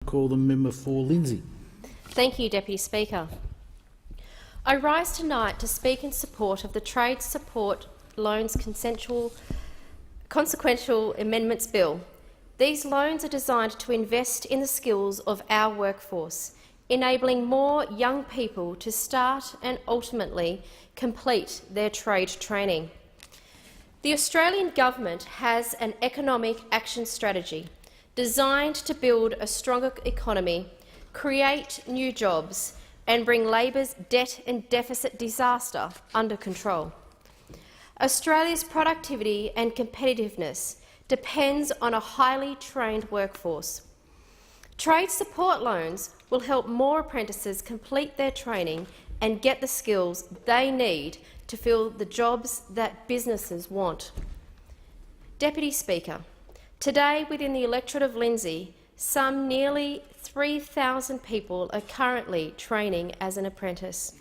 Call the member for Lindsay. Thank you, Deputy Speaker. I rise tonight to speak in support of the Trade Support Loans Consequential Amendments Bill. These loans are designed to invest in the skills of our workforce, enabling more young people to start and ultimately complete their trade training. The Australian Government has an economic action strategy designed to build a stronger economy, create new jobs and bring Labor's debt and deficit disaster under control. Australia's productivity and competitiveness depends on a highly trained workforce. Trade support loans will help more apprentices complete their training and get the skills they need to fill the jobs that businesses want. Deputy Speaker, today within the electorate of Lindsay, some nearly 3,000 people are currently training as an apprentice.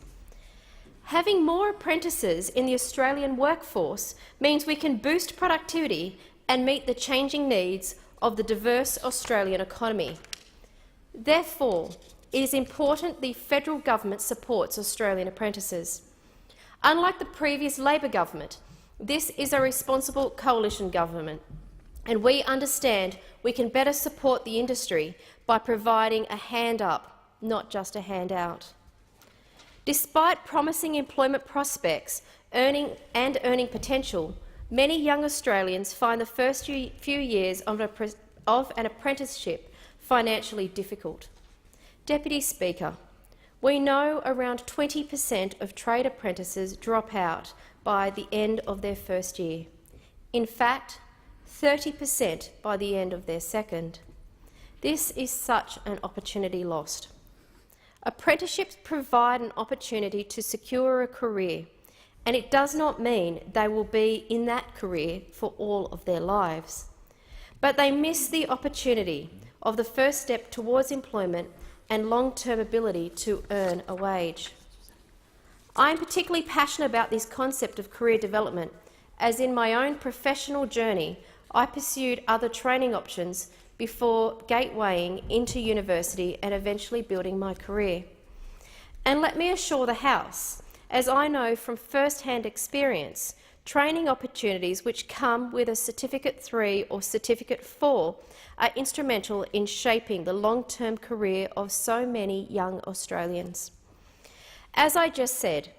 Having more apprentices in the Australian workforce means we can boost productivity and meet the changing needs of the diverse Australian economy. Therefore, it is important the federal government supports Australian apprentices. Unlike the previous Labor government, this is a responsible coalition government, and we understand we can better support the industry by providing a hand up, not just a handout. Despite promising employment prospects, earning potential, many young Australians find the first few years of an apprenticeship financially difficult. Deputy Speaker, we know around 20% of trade apprentices drop out by the end of their first year. In fact, 30% by the end of their second. This is such an opportunity lost. Apprenticeships provide an opportunity to secure a career, and it does not mean they will be in that career for all of their lives. But they miss the opportunity of the first step towards employment and long-term ability to earn a wage. I am particularly passionate about this concept of career development, as in my own professional journey I pursued other training options before gatewaying into university and eventually building my career. And let me assure the House, as I know from first-hand experience, training opportunities which come with a Certificate 3 or Certificate 4 are instrumental in shaping the long-term career of so many young Australians. As I just said,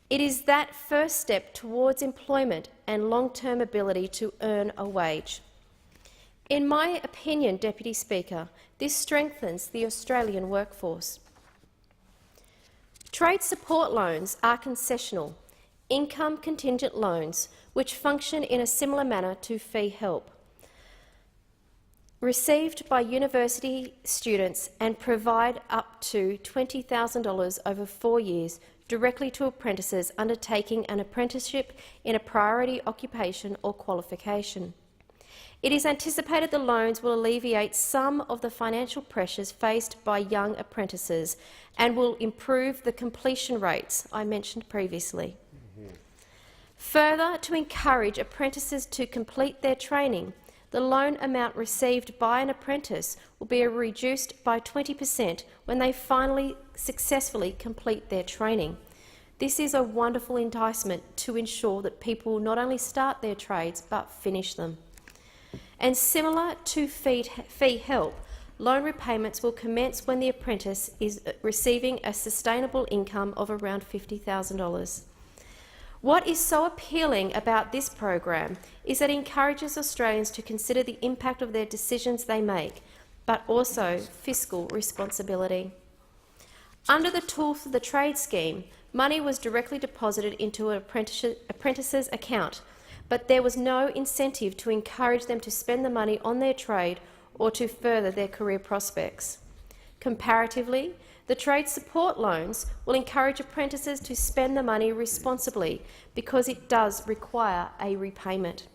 it is that first step towards employment and long-term ability to earn a wage. In my opinion, Deputy Speaker, this strengthens the Australian workforce. Trade support loans are concessional, income-contingent loans which function in a similar manner to fee help, received by university students and provide up to $20,000 over 4 years directly to apprentices undertaking an apprenticeship in a priority occupation or qualification. It is anticipated the loans will alleviate some of the financial pressures faced by young apprentices and will improve the completion rates I mentioned previously. Further, to encourage apprentices to complete their training, the loan amount received by an apprentice will be reduced by 20% when they finally successfully complete their training. This is a wonderful enticement to ensure that people not only start their trades but finish them. And similar to fee help, loan repayments will commence when the apprentice is receiving a sustainable income of around $50,000. What is so appealing about this program is that it encourages Australians to consider the impact of their decisions they make, but also fiscal responsibility. Under the Tools for the Trade scheme, money was directly deposited into an apprentice's account, but there was no incentive to encourage them to spend the money on their trade or to further their career prospects. Comparatively, the trade support loans will encourage apprentices to spend the money responsibly because it does require a repayment.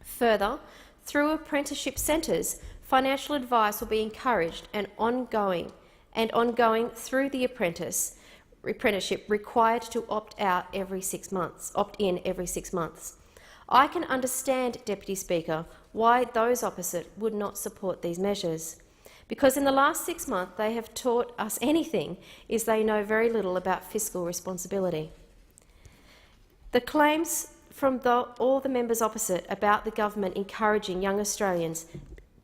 Further, through apprenticeship centres, financial advice will be encouraged and ongoing through the apprenticeship required to opt in every 6 months. I can understand, Deputy Speaker, why those opposite would not support these measures, because in the last 6 months they have taught us anything is they know very little about fiscal responsibility. The claims from all the members opposite about the government encouraging young Australians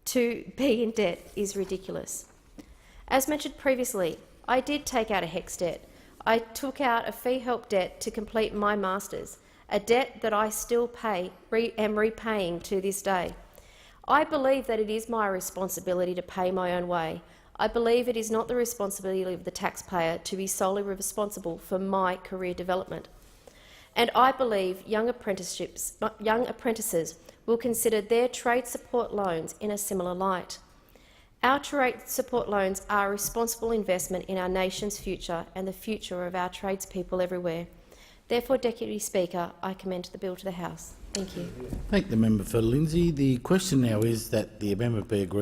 to be in debt is ridiculous. As mentioned previously, I did take out a HECS debt. I took out a fee help debt to complete my Masters, a debt that I still am repaying to this day. I believe that it is my responsibility to pay my own way. I believe it is not the responsibility of the taxpayer to be solely responsible for my career development. And I believe young apprentices will consider their trade support loans in a similar light. Our trade support loans are a responsible investment in our nation's future and the future of our tradespeople everywhere. Therefore, Deputy Speaker, I commend the bill to the House. Thank you. Thank the member for Lindsay. The question now is that the amendment be agreed.